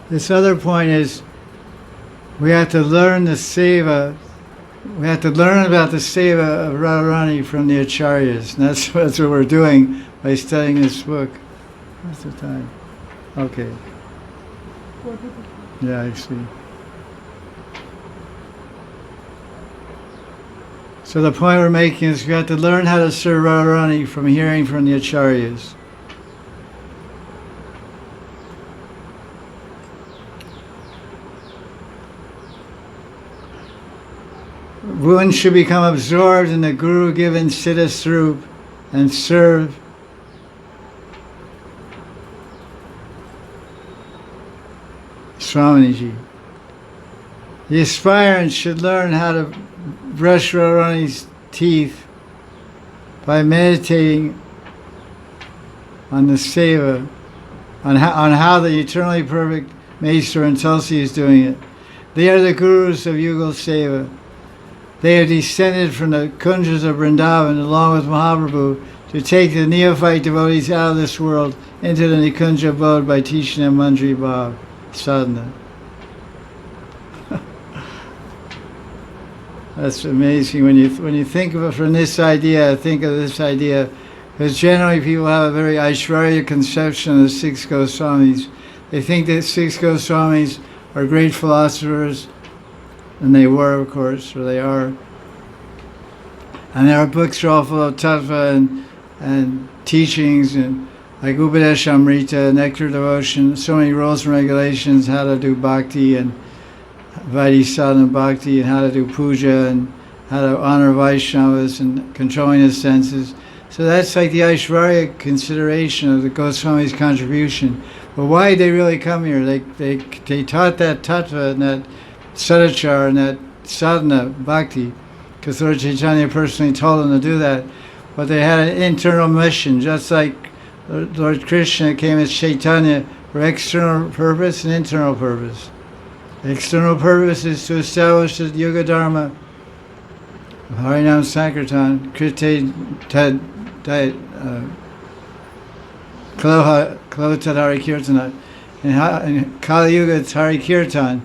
This other point is we have to learn the seva. We have to learn about the seva of Radharani from the acharyas. And that's what we're doing by studying this book. What's the time? Okay. Yeah, I see. So the point we're making is we have to learn how to serve Radharani from hearing from the acharyas. One should become absorbed in the Guru-given Siddha Swarup and serve Swamiji. The aspirant should learn how to brush Radharani's teeth by meditating on the seva, on how the eternally perfect Maestro and Tulsi is doing it. They are the gurus of Yugal Seva. They have descended from the kunjas of Vrindavan along with Mahaprabhu to take the neophyte devotees out of this world into the Nikunja abode by teaching them Manjari Bhav sadhana. That's amazing when you think of it from this idea. Think of this idea, because generally people have a very Aishwarya conception of the six Goswamis. They think that six Goswamis are great philosophers, and they were, of course, or they are. And their books are all full of tattva and teachings, and like Upadeshamrita, Nectar Devotion, so many rules and regulations, how to do bhakti and Vaidhi sadhana bhakti, and how to do puja, and how to honor Vaishnavas, and controlling the senses. So that's like the Aishwarya consideration of the Goswami's contribution. But why did they really come here? They taught that tattva and that sadachar and that sadhana bhakti, because Lord Chaitanya personally told them to do that. But they had an internal mission, just like Lord Krishna came as Chaitanya for external purpose and internal purpose. The external purpose is to establish the Yuga Dharma of Harinam Sankirtan, Krite Kalotad Hari Kirtana. In Kali Yuga it's Hari Kirtan.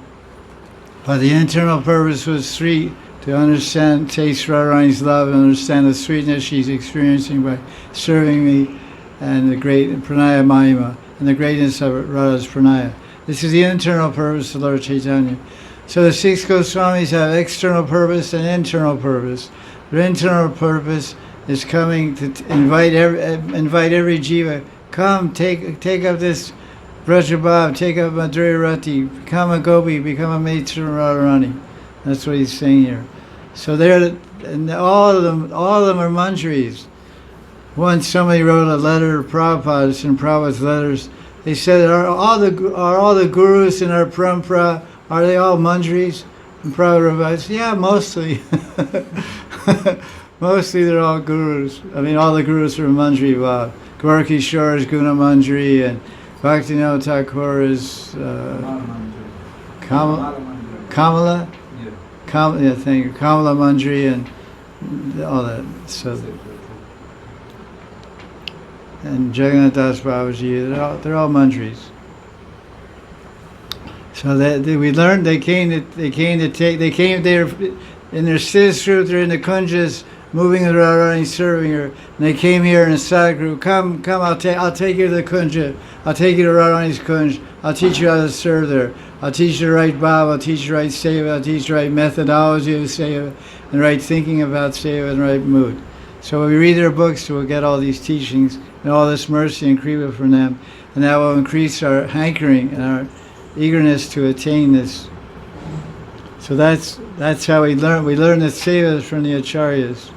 But the internal purpose was three: to understand, taste Radharani's love, and understand the sweetness she's experiencing by serving me, and the great Pranaya Mahima, and the greatness of Radha's Pranaya. This is the internal purpose of Lord Chaitanya. So the six Goswamis have external purpose and internal purpose. Their internal purpose is coming to invite every jiva, come, take up this Vrajabhav, take up Madhurya Rati, become a gopi, become a matron Radharani. That's what he's saying here. So and all of them are manjaris. Once somebody wrote a letter to Prabhupada, it's in Prabhupada's letters. They said, are all the gurus in our parampara, are they all manjaris? And Prabhupada said, yeah, mostly. Mostly they're all gurus. I mean, all the gurus are manjari bhav. Gaurkishore is guna manjari, and Bhaktivinoda Thakur is Kamala? Yeah, thank you. Kamala Manjari and all that. So, and Jagannath Das Babaji, they're all manjaris. So we learned they came in their Siddha, they're in the kunjas, moving the Radharani, serving her. And they came here in a sadhguru. Come, I'll take you to the kunja. I'll take you to Radharani's kunj. I'll teach you how to serve there. I'll teach you the right bhav. I'll teach you the right seva. I'll teach you the right methodology of seva, and right thinking about seva, and right mood. So when we read their books, we'll get all these teachings and all this mercy and kripa from them, and that will increase our hankering and our eagerness to attain this. So that's how we learn. We learn the sevas from the acharyas.